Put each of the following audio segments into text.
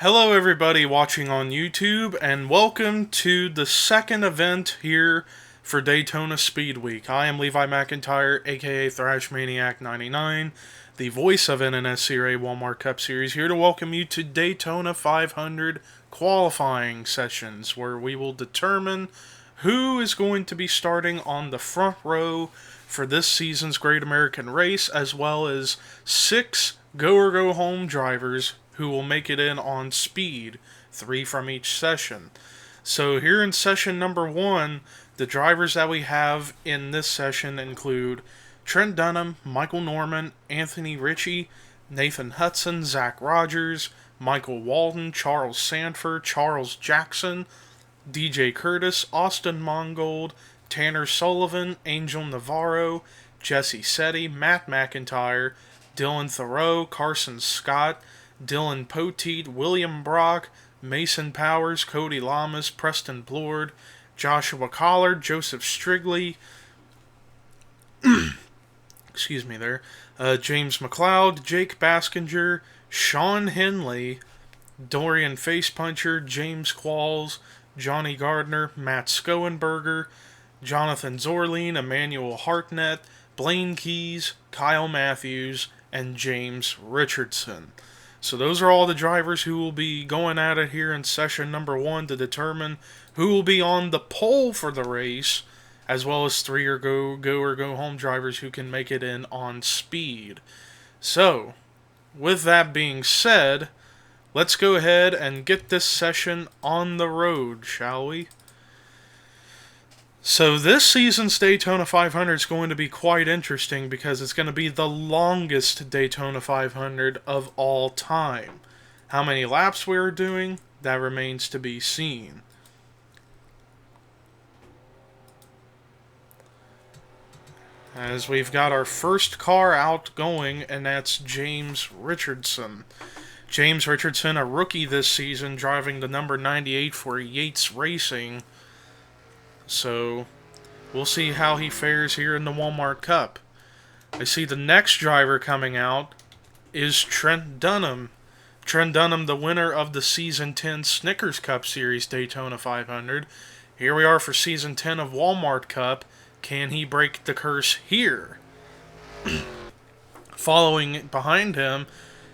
Hello, everybody watching on YouTube, and welcome to the second event here for Daytona Speedweek. I am Levi McIntyre, a.k.a. Thrash Maniac 99, the voice of NNSCRA Walmart Cup Series, here to welcome you to Daytona 500 qualifying sessions, where we will determine who is going to be starting on the front row for this season's Great American Race, as well as 6 go-or-go-home drivers who will make it in on speed, 3 from each session. So here in session number 1, the drivers that we have in this session include Trent Dunham, Michael Norman, Anthony Ritchie, Nathan Hudson, Zach Rogers, Michael Walden, Charles Sanford, Charles Jackson, DJ Curtis, Austin Mongold, Tanner Sullivan, Angel Navarro, Jesse Setti, Matt McIntyre, Dylan Thoreau, Carson Scott, Dylan Poteet, William Brock, Mason Powers, Cody Lamas, Preston Blord, Joshua Collard, Joseph Strigley, excuse me there, James McLeod, Jake Baskinger, Sean Henley, Dorian Facepuncher, James Qualls, Johnny Gardner, Matt Skoenberger, Jonathan Zorline, Emmanuel Hartnett, Blaine Keys, Kyle Matthews, and James Richardson. So those are all the drivers who will be going at it here in session number 1 to determine who will be on the pole for the race, as well as 3 or go home drivers who can make it in on speed. So, with that being said, let's go ahead and get this session on the road, shall we? So this season's Daytona 500 is going to be quite interesting because it's going to be the longest Daytona 500 of all time. How many laps we are doing, that remains to be seen. As we've got our first car out going, and that's James Richardson. James Richardson, a rookie this season, driving the number 98 for Yates Racing. So, we'll see how he fares here in the Walmart Cup. I see the next driver coming out is Trent Dunham. Trent Dunham, the winner of the Season 10 Snickers Cup Series Daytona 500. Here we are for Season 10 of Walmart Cup. Can he break the curse here? Following behind him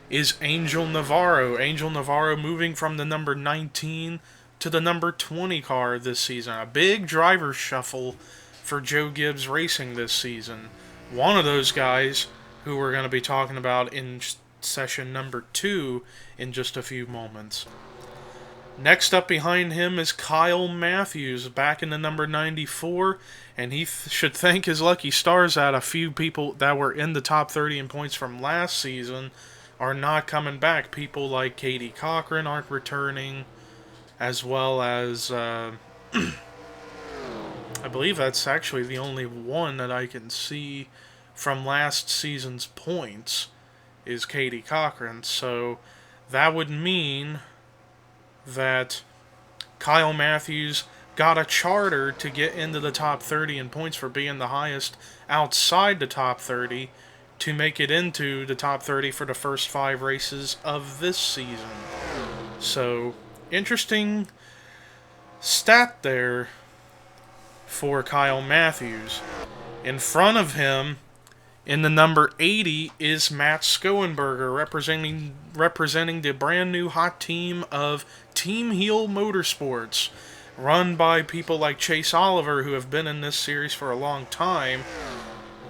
is Angel Navarro. Angel Navarro moving from the number 19 to the number 20 car this season. A big driver shuffle for Joe Gibbs Racing this season. One of those guys who we're going to be talking about in session number 2 in just a few moments. Next up behind him is Kyle Matthews, back in the number 94, and he should thank his lucky stars that a few people that were in the top 30 in points from last season are not coming back. People like Katie Cochran aren't returning, as well as, I believe that's actually the only one that I can see from last season's points is Katie Cochran. So that would mean that Kyle Matthews got a charter to get into the top 30 in points for being the highest outside the top 30 to make it into the top 30 for the first 5 races of this season. So, interesting stat there for Kyle Matthews. In front of him, in the number 80, is Matt Skoenberger, representing the brand new hot team of Team Heel Motorsports, run by people like Chase Oliver, who have been in this series for a long time.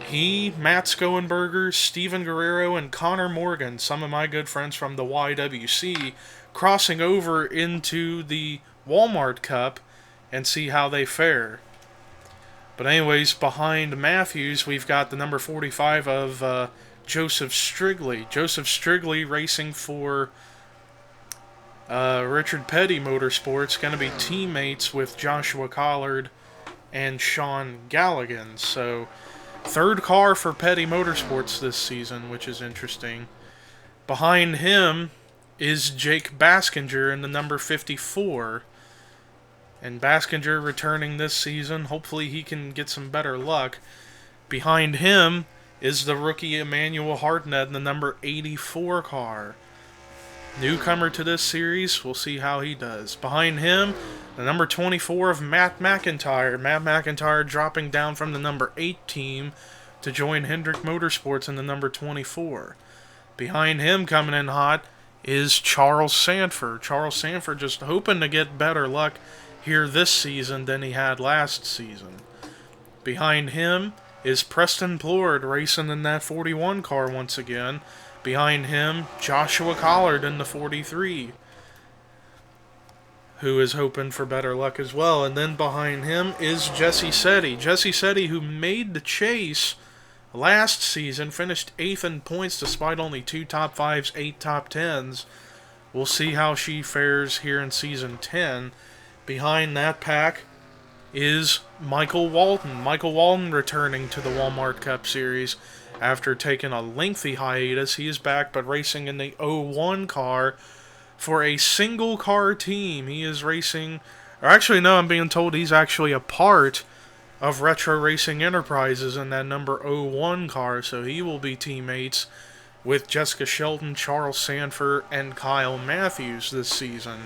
He, Matt Skoenberger, Steven Guerrero, and Connor Morgan, some of my good friends from the YWC, crossing over into the Walmart Cup and see how they fare. But anyways, behind Matthews, we've got the number 45 of Joseph Strigley. Joseph Strigley racing for Richard Petty Motorsports, going to be teammates with Joshua Collard and Sean Galligan. So, third car for Petty Motorsports this season, which is interesting. Behind him is Jake Baskinger in the number 54. And Baskinger returning this season. Hopefully he can get some better luck. Behind him is the rookie Emmanuel Hartnett in the number 84 car. Newcomer to this series, we'll see how he does. Behind him, the number 24 of Matt McIntyre. Matt McIntyre dropping down from the number 8 team to join Hendrick Motorsports in the number 24. Behind him, coming in hot, is Charles Sanford. Charles Sanford just hoping to get better luck here this season than he had last season. Behind him is Preston Plord racing in that 41 car once again. Behind him, Joshua Collard in the 43, who is hoping for better luck as well. And then behind him is Jesse Setti. Jesse Setti, who made the chase last season, finished 8th in points despite only 2 top 5s, 8 top 10s. We'll see how she fares here in Season 10. Behind that pack is Michael Walton. Michael Walton returning to the Walmart Cup Series after taking a lengthy hiatus. He is back, but racing in the 01 car for a single car team. He is racing, or actually no, I'm being told he's actually a part of Retro Racing Enterprises in that number 01 car, so he will be teammates with Jessica Shelton, Charles Sanford, and Kyle Matthews this season.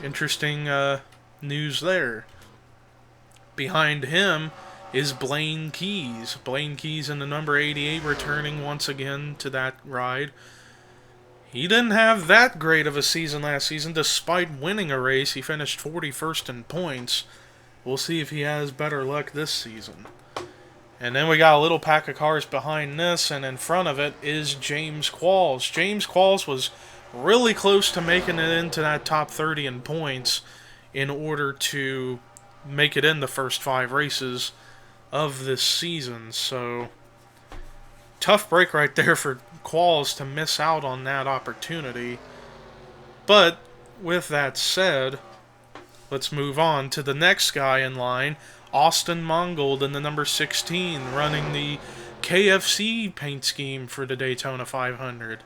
Interesting news there. Behind him is Blaine Keys. Blaine Keys in the number 88 returning once again to that ride. He didn't have that great of a season last season. Despite winning a race, he finished 41st in points. We'll see if he has better luck this season. And then we got a little pack of cars behind this, and in front of it is James Qualls. James Qualls was really close to making it into that top 30 in points in order to make it in the first 5 races of this season. So, tough break right there for Qualls to miss out on that opportunity. But, with that said, let's move on to the next guy in line, Austin Mongold in the number 16, running the KFC paint scheme for the Daytona 500.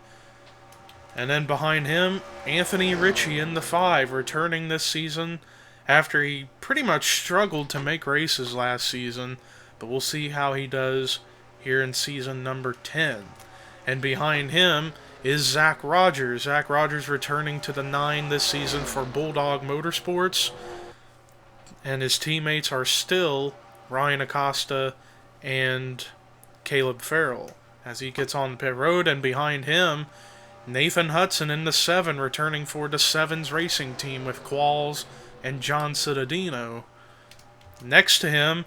And then behind him, Anthony Ritchie in the 5, returning this season after he pretty much struggled to make races last season. But we'll see how he does here in season number 10. And behind him is Zach Rogers. Zach Rogers returning to the 9 this season for Bulldog Motorsports. And his teammates are still Ryan Acosta and Caleb Farrell as he gets on the pit road. And behind him, Nathan Hudson in the 7, returning for the 7's racing team with Qualls and John Cittadino. Next to him,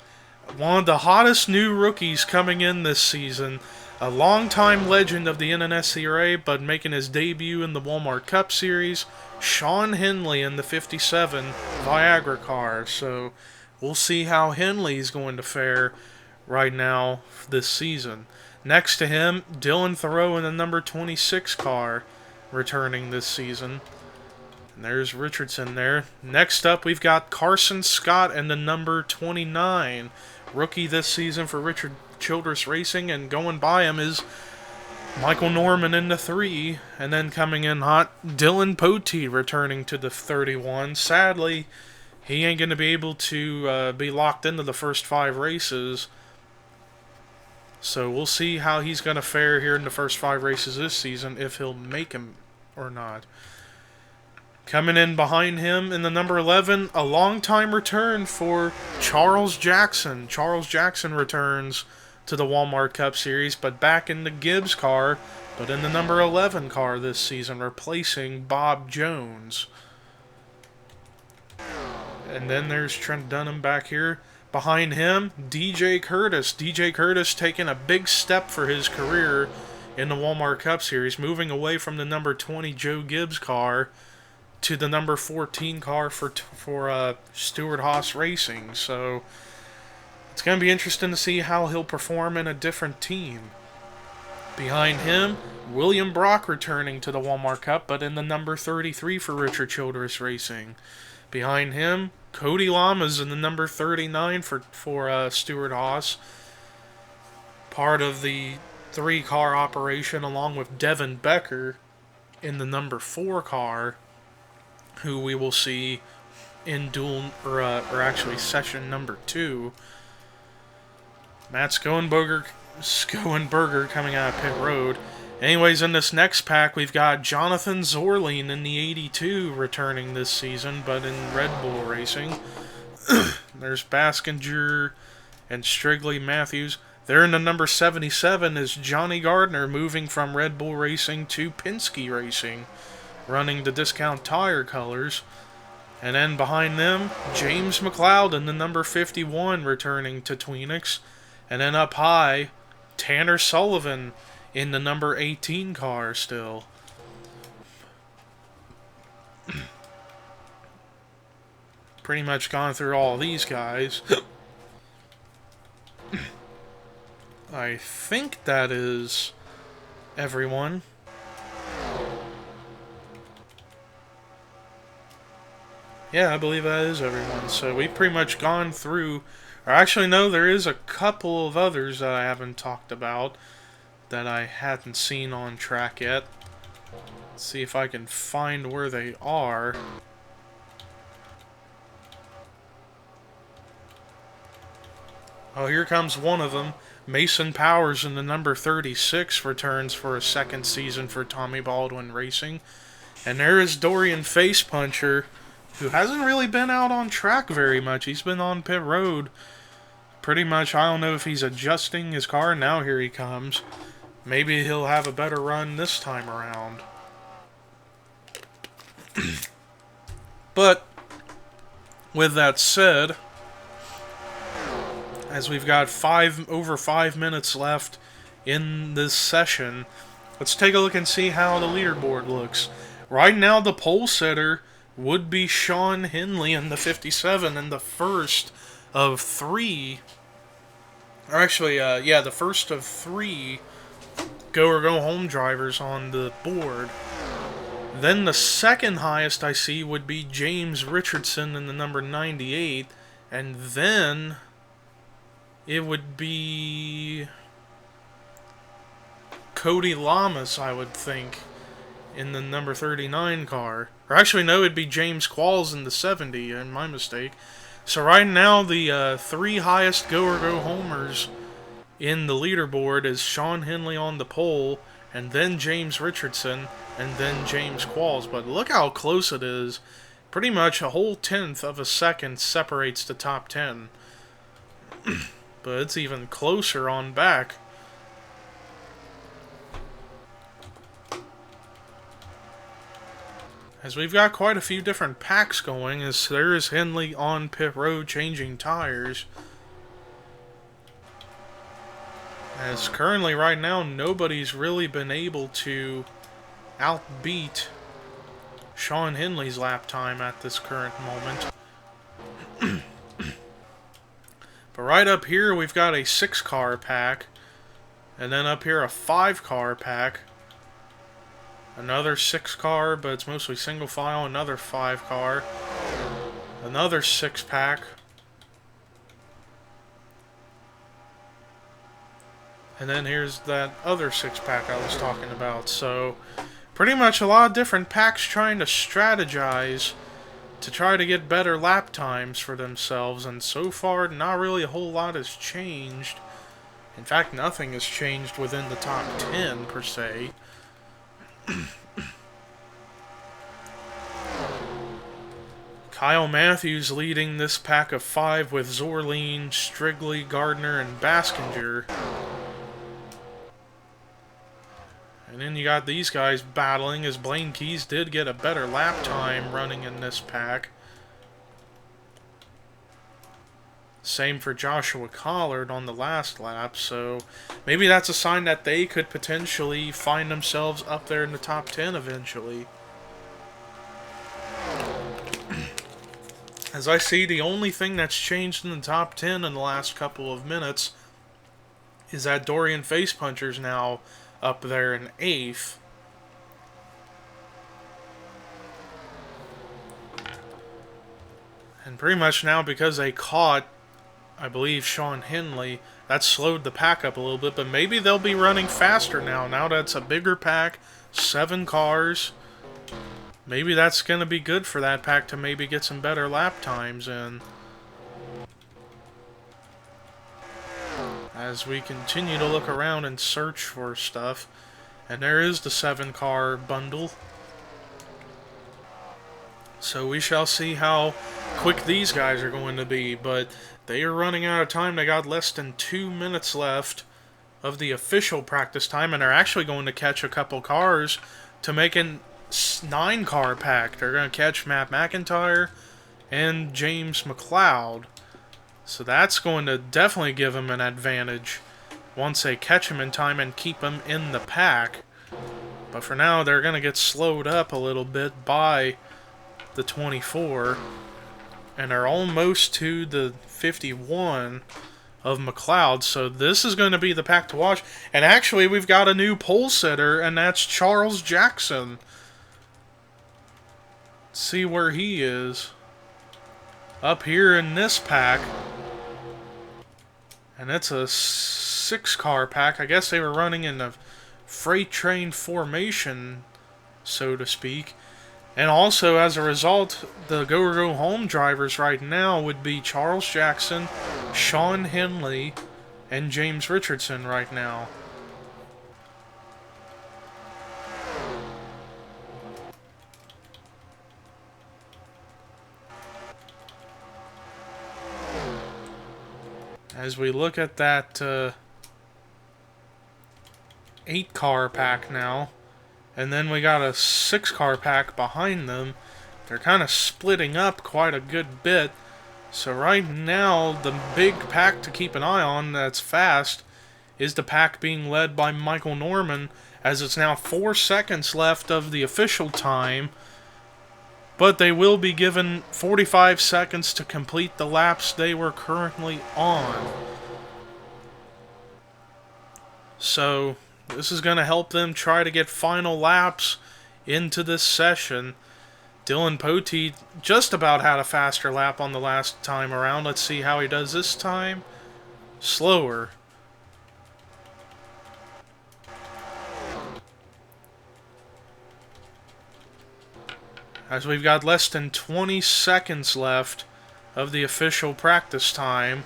one of the hottest new rookies coming in this season, a longtime legend of the NNSCRA, but making his debut in the Walmart Cup Series, Sean Henley in the 57 Viagra car. So we'll see how Henley's going to fare right now this season. Next to him, Dylan Thoreau in the number 26 car, returning this season. And there's Richardson there. Next up, we've got Carson Scott in the number 29. Rookie this season for Richard Childress Racing, and going by him is Michael Norman in the 3. And then coming in hot, Dylan Poteet returning to the 31. Sadly, he ain't going to be able to be locked into the first 5 races. So we'll see how he's going to fare here in the first 5 races this season, if he'll make him or not. Coming in behind him in the number 11, a long-time return for Charles Jackson. Charles Jackson returns to the Walmart Cup Series, but back in the Gibbs car, but in the number 11 car this season, replacing Bob Jones. And then there's Trent Dunham back here. Behind him, DJ Curtis. DJ Curtis taking a big step for his career in the Walmart Cup Series, moving away from the number 20 Joe Gibbs car to the number 14 car for Stewart Haas Racing. So it's going to be interesting to see how he'll perform in a different team. Behind him, William Brock returning to the Walmart Cup, but in the number 33 for Richard Childress Racing. Behind him, Cody Lamas in the number 39 for Stewart Haas. Part of the 3-car operation, along with Devin Becker in the number 4 car, who we will see in session number 2. Matt Skoenberger coming out of pit road. Anyways, in this next pack, we've got Jonathan Zorling in the 82 returning this season, but in Red Bull Racing. There's Baskinger and Strigley Matthews. There in the number 77 is Johnny Gardner, moving from Red Bull Racing to Penske Racing, running the Discount Tire colors. And then behind them, James McLeod in the number 51 returning to Tweenix. And then up high, Tanner Sullivan in the number 18 car still. Pretty much gone through all these guys. I think that is everyone. Yeah, I believe that is everyone. So we've pretty much gone through... Or actually, no, there is a couple of others that I haven't talked about that I hadn't seen on track yet. Let's see if I can find where they are. Oh, here comes one of them. Mason Powers in the number 36 returns for a second season for Tommy Baldwin Racing. And there is Dorian Facepuncher, who hasn't really been out on track very much. He's been on pit road. Pretty much, I don't know if he's adjusting his car. Now here he comes. Maybe he'll have a better run this time around. But, with that said, as we've got over 5 minutes left in this session, let's take a look and see how the leaderboard looks. Right now, the pole setter would be Sean Henley in the 57, and the first of three, or actually, the first of three go or go home drivers on the board. Then the second highest I see would be James Richardson in the number 98, and then it would be Cody Lamas, I would think, in the number 39 car. Or actually, no, it'd be James Qualls in the 70, and my mistake. So right now, the three highest go-or-go homers in the leaderboard is Sean Henley on the pole, and then James Richardson, and then James Qualls. But look how close it is. Pretty much a whole tenth of a second separates the top 10. But it's even closer on back. As we've got quite a few different packs going, as there is Henley on pit road changing tires. As currently right now, nobody's really been able to outbeat Sean Henley's lap time at this current moment. But right up here, we've got a 6-car pack. And then up here, a 5-car pack. Another 6-car, but it's mostly single file. Another 5-car. Another 6-pack. And then here's that other 6-pack I was talking about. So, pretty much a lot of different packs trying to strategize to try to get better lap times for themselves, and so far, not really a whole lot has changed. In fact, nothing has changed within the top 10, per se. Kyle Matthews leading this pack of 5 with Zorling, Strigley, Gardner, and Baskinger. And then you got these guys battling, as Blaine Keys did get a better lap time running in this pack. Same for Joshua Collard on the last lap, so maybe that's a sign that they could potentially find themselves up there in the top 10 eventually. As I see, the only thing that's changed in the top 10 in the last couple of minutes is that Dorian Facepuncher's now up there in 8th. And pretty much now, because they caught, I believe, Sean Henley, that slowed the pack up a little bit, but maybe they'll be running faster now. Now that it's a bigger pack, 7 cars, maybe that's going to be good for that pack to maybe get some better lap times in. As we continue to look around and search for stuff. And there is the 7-car bundle. So we shall see how quick these guys are going to be. But they are running out of time. They got less than 2 minutes left of the official practice time. And they're actually going to catch a couple cars to make a 9-car pack. They're going to catch Matt McIntyre and James McLeod. So that's going to definitely give them an advantage once they catch him in time and keep him in the pack. But for now, they're going to get slowed up a little bit by the 24. And they're almost to the 51 of McLeod. So this is going to be the pack to watch. And actually, we've got a new pole sitter, and that's Charles Jackson. Let's see where he is. Up here in this pack. And it's a 6-car pack. I guess they were running in a freight train formation, so to speak. And also, as a result, the go home drivers right now would be Charles Jackson, Sean Henley, and James Richardson right now. As we look at that 8-car pack now, and then we got a 6-car pack behind them. They're kind of splitting up quite a good bit. So right now, the big pack to keep an eye on that's fast is the pack being led by Michael Norman, as it's now 4 seconds left of the official time. But they will be given 45 seconds to complete the laps they were currently on. So this is going to help them try to get final laps into this session. Dylan Poteet just about had a faster lap on the last time around. Let's see how he does this time. Slower. As we've got less than 20 seconds left of the official practice time.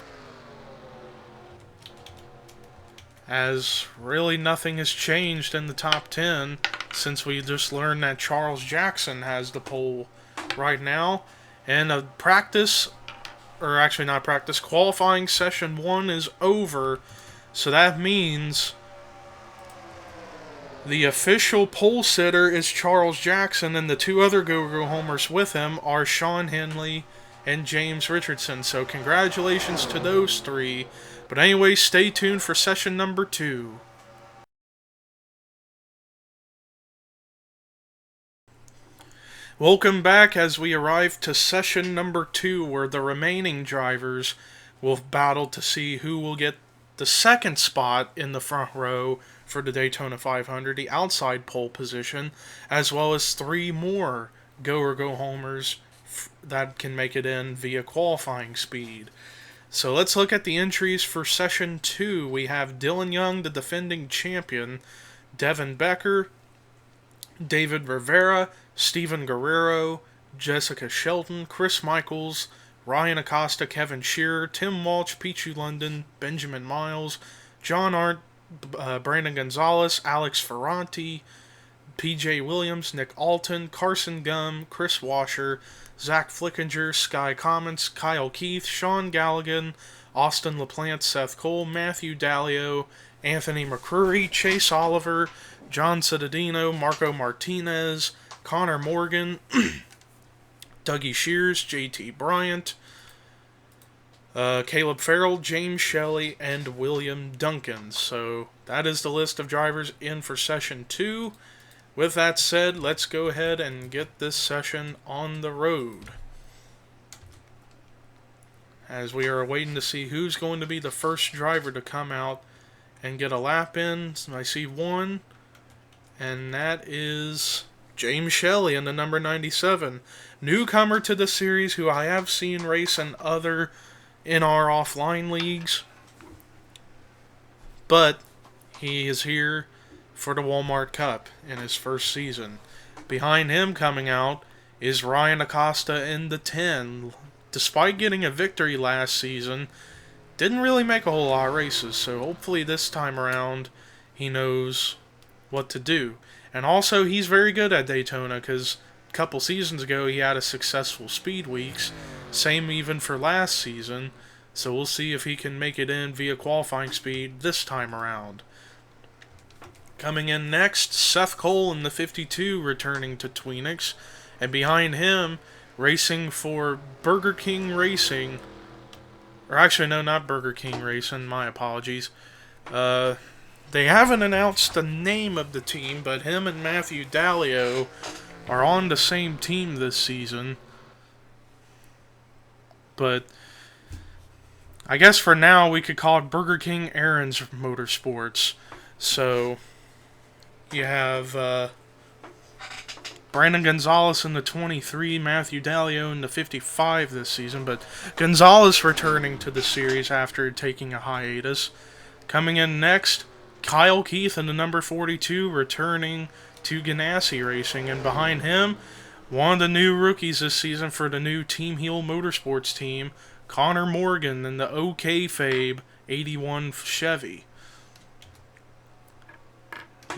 As really nothing has changed in the top 10 since we just learned that Charles Jackson has the pole right now. And a practice, or actually not practice, qualifying session 1 is over. So that means the official pole sitter is Charles Jackson, and the 2 other go homers with him are Sean Henley and James Richardson. So congratulations to those 3. But anyway, stay tuned for session number 2. Welcome back as we arrive to session number 2, where the remaining drivers will battle to see who will get the 2nd spot in the front row for the Daytona 500, the outside pole position, as well as 3 more go homers that can make it in via qualifying speed. So let's look at the entries for Session 2. We have Dylan Young, the defending champion, Devin Becker, David Rivera, Steven Guerrero, Jessica Shelton, Chris Michaels, Ryan Acosta, Kevin Shearer, Tim Walsh, Pichu London, Benjamin Miles, John Arndt, Brandon Gonzalez, Alex Ferranti, P.J. Williams, Nick Alton, Carson Gum, Chris Washer, Zach Flickinger, Sky Commons, Kyle Keith, Sean Galligan, Austin LaPlante, Seth Cole, Matthew Dalio, Anthony McCrory, Chase Oliver, John Cittadino, Marco Martinez, Connor Morgan, Dougie Shears, J.T. Bryant, Caleb Farrell, James Shelley, and William Duncan. So that is the list of drivers in for Session 2. With that said, let's go ahead and get this session on the road. As we are waiting to see who's going to be the first driver to come out and get a lap in. I see one, and that is James Shelley in the number 97. Newcomer to the series who I have seen race in our offline leagues. But he is here for the Walmart Cup in his first season. Behind him coming out is Ryan Acosta in the 10. Despite getting a victory last season, didn't really make a whole lot of races, so hopefully this time around he knows what to do. And also, he's very good at Daytona because a couple seasons ago he had a successful speed weeks. Same even for last season. So we'll see if he can make it in via qualifying speed this time around. Coming in next, Seth Cole in the 52 returning to Tweenix. And behind him, racing for Burger King Racing. Or actually, no, not Burger King Racing. My apologies. They haven't announced the name of the team, but him and Matthew Dallio are on the same team this season. But I guess for now we could call it Burger King Aaron's Motorsports. So you have Brandon Gonzalez in the 23, Matthew Dallio in the 55 this season, but Gonzalez returning to the series after taking a hiatus. Coming in next, Kyle Keith in the number 42 returning to Ganassi Racing, and behind him, one of the new rookies this season for the new Team Heel Motorsports team, Connor Morgan in the a.k.a. 81 Chevy.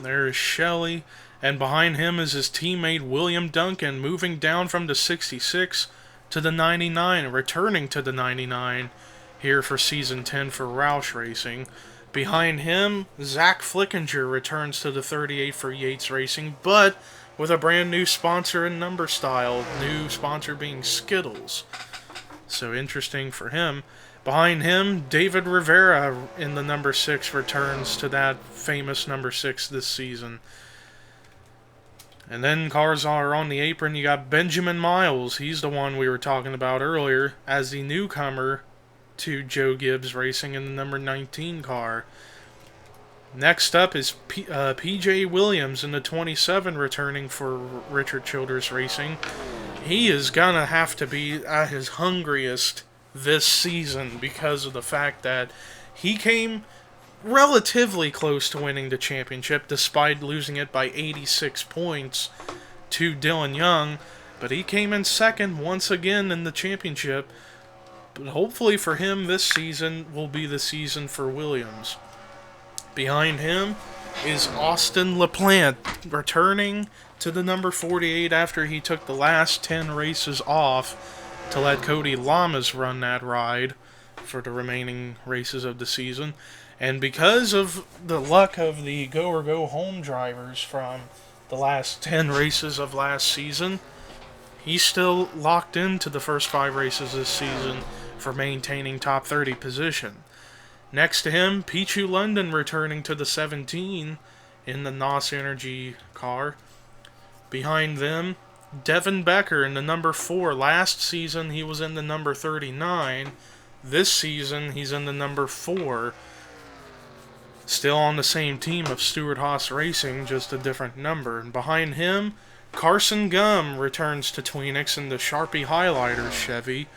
There is Shelley, and behind him is his teammate William Duncan, moving down from the 66 to the 99, returning to the 99 here for Season 10 for Roush Racing. Behind him, Zach Flickinger returns to the 38 for Yates Racing, but with a brand new sponsor in number style, new sponsor being Skittles. So interesting for him. Behind him, David Rivera in the number 6 returns to that famous number 6 this season. And then cars are on the apron. You got Benjamin Miles. He's the one we were talking about earlier as the newcomer to Joe Gibbs Racing in the number 19 car. Next up is PJ Williams in the 27 returning for Richard Childress Racing. He is going to have to be at his hungriest this season because of the fact that he came relatively close to winning the championship despite losing it by 86 points to Dylan Young, but he came in second once again in the championship. But hopefully for him, this season will be the season for Williams. Behind him is Austin LaPlante, returning to the number 48 after he took the last 10 races off to let Cody Lamas run that ride for the remaining races of the season. And because of the luck of the go-or-go home drivers from the last 10 races of last season, he's still locked into the first 5 races this season for maintaining top 30 position. Next to him, Pichu London returning to the 17 in the NOS Energy car. Behind them, Devin Becker in the number 4. Last season, he was in the number 39. This season, he's in the number 4. Still on the same team of Stewart Haas Racing, just a different number. And behind him, Carson Gum returns to Tweenix in the Sharpie Highlighters Chevy.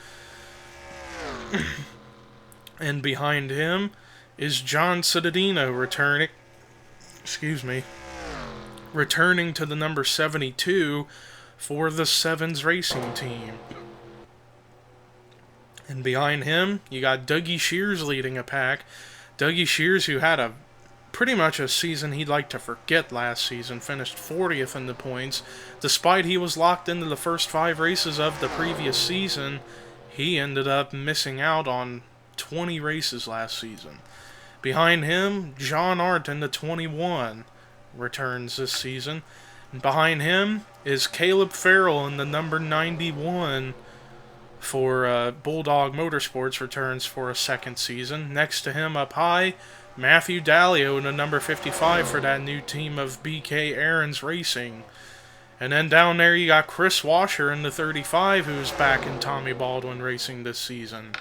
And behind him is John Cittadino returning to the number 72 for the Sevens Racing team. And behind him, you got Dougie Shears leading a pack. Dougie Shears, who had pretty much a season he'd like to forget last season, finished 40th in the points. Despite he was locked into the first 5 races of the previous season, he ended up missing out on 20 races last season. Behind him, John Arndt in the 21 returns this season. And behind him is Caleb Farrell in the number 91 for Bulldog Motorsports, returns for a second season. Next to him up high, Matthew Dallio in the number 55 for that new team of BK Aaron's Racing. And then down there you got Chris Washer in the 35, who's back in Tommy Baldwin Racing this season.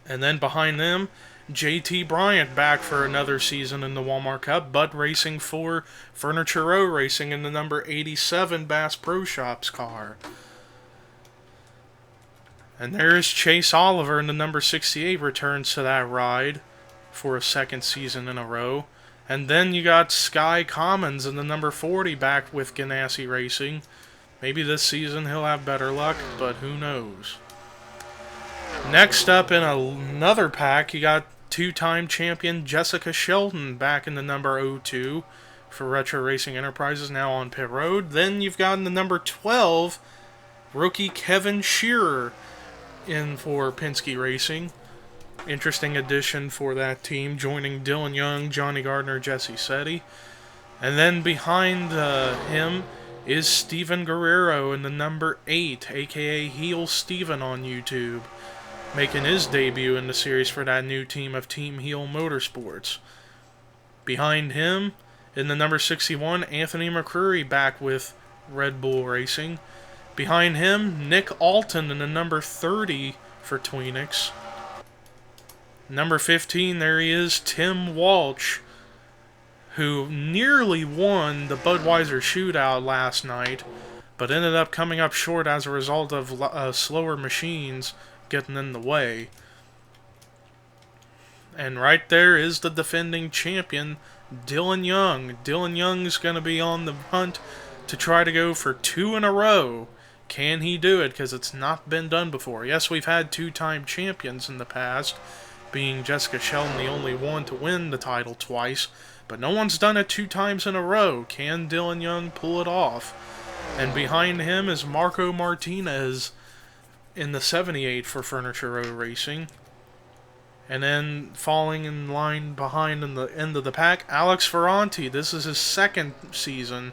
And then behind them, JT Bryant back for another season in the Walmart Cup, but racing for Furniture Row Racing in the number 87 Bass Pro Shops car. And there's Chase Oliver in the number 68, returns to that ride for a second season in a row. And then you got Sky Commons in the number 40 back with Ganassi Racing. Maybe this season he'll have better luck, but who knows. Next up in another pack, you got two-time champion Jessica Shelton back in the number 02 for Retro Racing Enterprises, now on pit road. Then you've got in the number 12, rookie Kevin Shearer in for Penske Racing. Interesting addition for that team, joining Dylan Young, Johnny Gardner, Jesse Setti. And then behind him is Steven Guerrero in the number 8, a.k.a. Heel Steven on YouTube, making his debut in the series for that new team of Team Heel Motorsports. Behind him, in the number 61, Anthony McCreary back with Red Bull Racing. Behind him, Nick Alton in the number 30 for Tweenix. Number 15, there he is, Tim Walsh, who nearly won the Budweiser shootout last night, but ended up coming up short as a result of slower machines getting in the way. And right there is the defending champion, Dylan Young. Dylan Young is going to be on the hunt to try to go for 2 in a row. Can he do it? Because it's not been done before. Yes, we've had two-time champions in the past, being Jessica Shelton the only one to win the title twice, but no one's done it 2 times in a row. Can Dylan Young pull it off? And behind him is Marco Martinez in the 78 for Furniture Row Racing. And then falling in line behind in the end of the pack, Alex Ferranti. This is his second season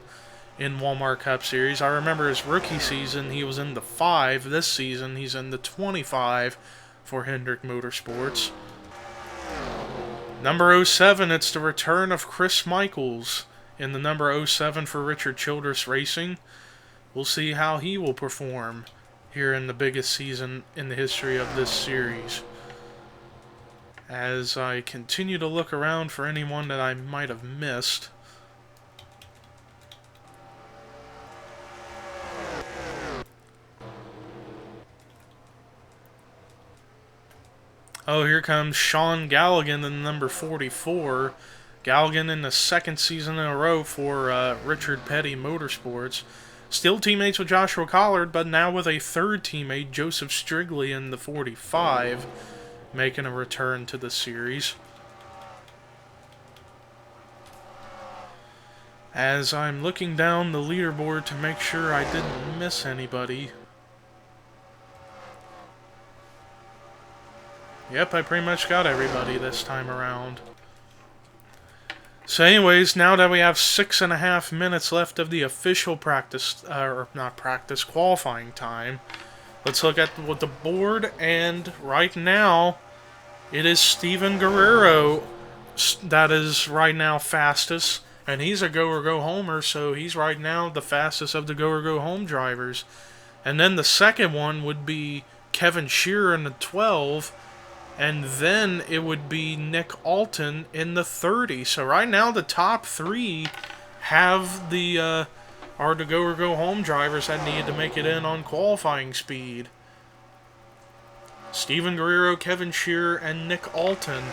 in Walmart Cup Series. I remember his rookie season, he was in the 5. This season, he's in the 25 for Hendrick Motorsports. Number 07, it's the return of Chris Michaels in the number 07 for Richard Childress Racing. We'll see how he will perform here in the biggest season in the history of this series. As I continue to look around for anyone that I might have missed. Oh, here comes Sean Galligan in the number 44. Galligan in the second season in a row for Richard Petty Motorsports. Still teammates with Joshua Collard, but now with a third teammate, Joseph Strigley, in the 45, making a return to the series. As I'm looking down the leaderboard to make sure I didn't miss anybody. Yep, I pretty much got everybody this time around. So anyways, now that we have 6.5 minutes left of the official qualifying time, let's look at what the board, and right now, it is Steven Guerrero that is right now fastest, and he's a go or go homer, so he's right now the fastest of the go or go home drivers. And then the second one would be Kevin Shearer in the 12, and then it would be Nick Alton in the 30. So right now the top 3 have are the go or go home drivers that need to make it in on qualifying speed. Steven Guerrero, Kevin Shearer, and Nick Alton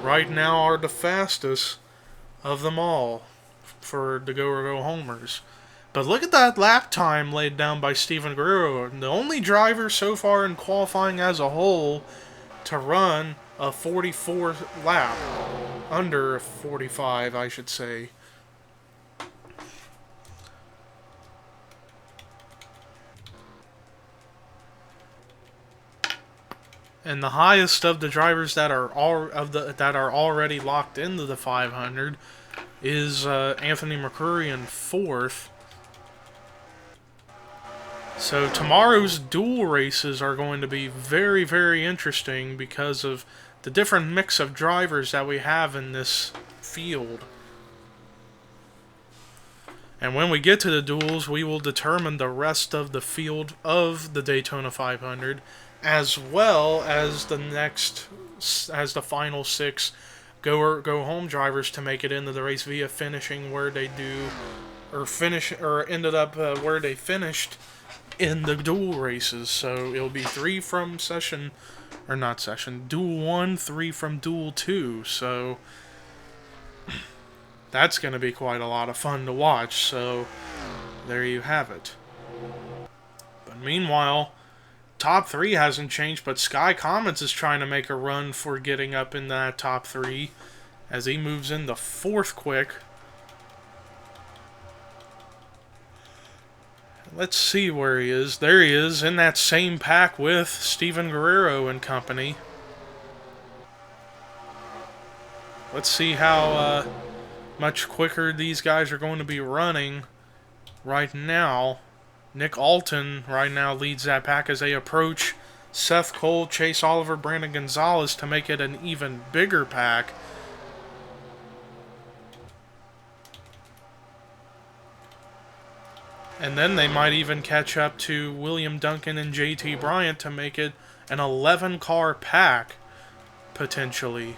right now are the fastest of them all for the go or go homers. But look at that lap time laid down by Steven Guerrero, the only driver so far in qualifying as a whole to run a 44 lap, under 45 I should say. And the highest of the drivers that are already locked into the 500 is Anthony McCreary in 4th. So tomorrow's dual races are going to be very, very interesting because of the different mix of drivers that we have in this field. And when we get to the duels, we will determine the rest of the field of the Daytona 500, as well as the final 6 go home drivers to make it into the race via finishing where they do, or ended up where they finished in the dual races. So it'll be 3 from duel 1, 3 from duel 2. So that's going to be quite a lot of fun to watch. So there you have it. But meanwhile, top 3 hasn't changed, but Sky Comets is trying to make a run for getting up in that top 3 as he moves into 4th quick. Let's see where he is. There he is, in that same pack with Steven Guerrero and company. Let's see how much quicker these guys are going to be running right now. Nick Alton right now leads that pack as they approach Seth Cole, Chase Oliver, Brandon Gonzalez to make it an even bigger pack. And then they might even catch up to William Duncan and JT Bryant to make it an 11-car pack, potentially.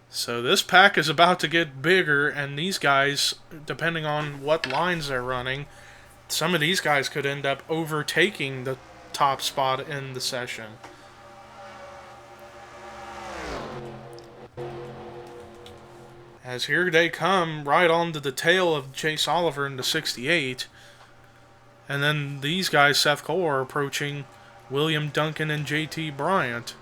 So this pack is about to get bigger, and these guys, depending on what lines they're running, some of these guys could end up overtaking the top spot in the session. As here they come right onto the tail of Chase Oliver in the 68. And then these guys, Seth Cole, are approaching William Duncan and JT Bryant.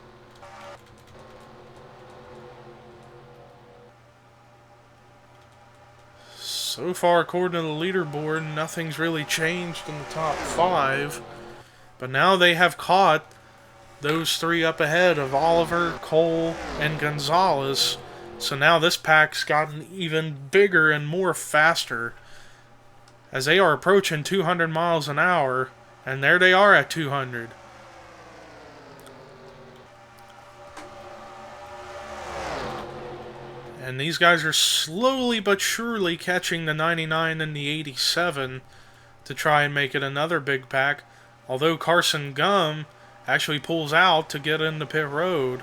So far, according to the leaderboard, nothing's really changed in the top 5. But now they have caught those 3 up ahead of Oliver, Cole, and Gonzalez. So now this pack's gotten even bigger and more faster as they are approaching 200 miles an hour, and there they are at 200. And these guys are slowly but surely catching the 99 and the 87 to try and make it another big pack, although Carson Gum actually pulls out to get into pit road.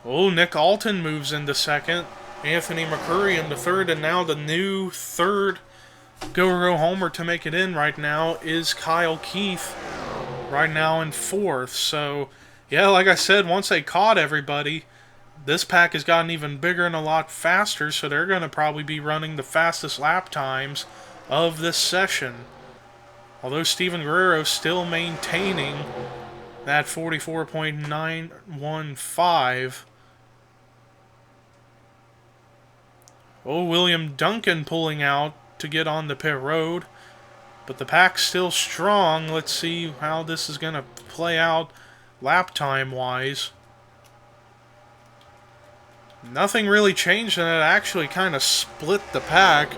Oh, Nick Alton moves into 2nd. Anthony McCurry into 3rd. And now the new 3rd go homer to make it in right now is Kyle Keith. Right now in 4th. So, yeah, like I said, once they caught everybody, this pack has gotten even bigger and a lot faster. So they're going to probably be running the fastest lap times of this session. Although Steven Guerrero still maintaining that 44.915. Oh, William Duncan pulling out to get on the pit road. But the pack's still strong. Let's see how this is going to play out lap time-wise. Nothing really changed, and it actually kind of split the pack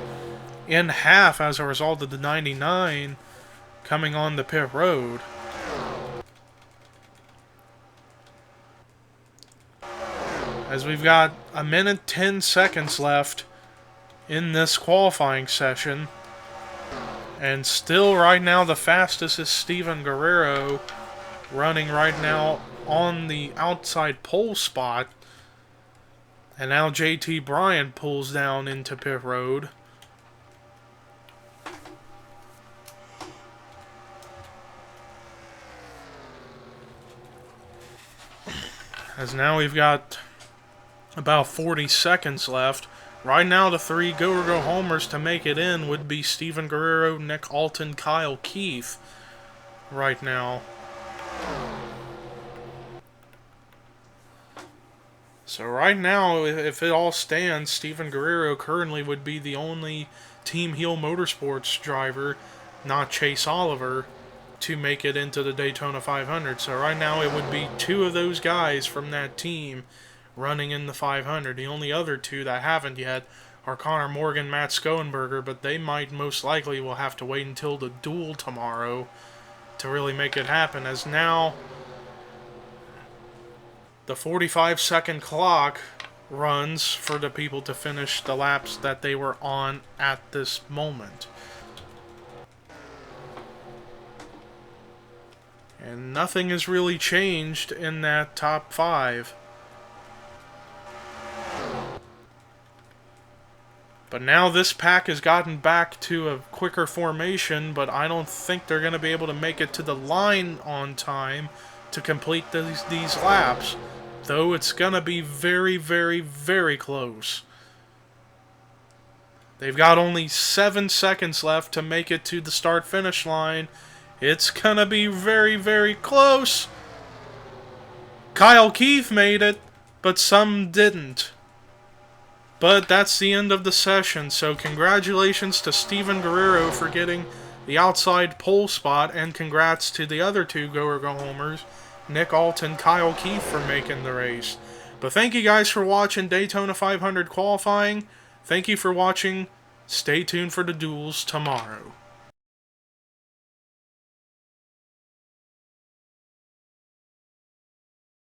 in half as a result of the 99 coming on the pit road. As we've got 1 minute 10 seconds left in this qualifying session. And still right now the fastest is Steven Guerrero, running right now on the outside pole spot. And now JT Bryant pulls down into pit road. As now we've got about 40 seconds left. Right now, the 3 go homers to make it in would be Steven Guerrero, Nick Alton, Kyle Keith. Right now. So right now, if it all stands, Steven Guerrero currently would be the only Team Heel Motorsports driver, not Chase Oliver, to make it into the Daytona 500. So right now, it would be 2 of those guys from that team running in the 500. The only other 2 that haven't yet are Connor Morgan, Matt Skoenberger, but they might most likely will have to wait until the duel tomorrow to really make it happen, as now the 45-second clock runs for the people to finish the laps that they were on at this moment. And nothing has really changed in that top 5. But now this pack has gotten back to a quicker formation, but I don't think they're going to be able to make it to the line on time to complete these laps. Though it's going to be very, very, very close. They've got only 7 seconds left to make it to the start-finish line. It's going to be very, very close. Kyle Keith made it, but some didn't. But that's the end of the session, so congratulations to Steven Guerrero for getting the outside pole spot, and congrats to the other two go-homers, Nick Alt and Kyle Keith, for making the race. But thank you guys for watching Daytona 500 qualifying. Thank you for watching. Stay tuned for the duels tomorrow.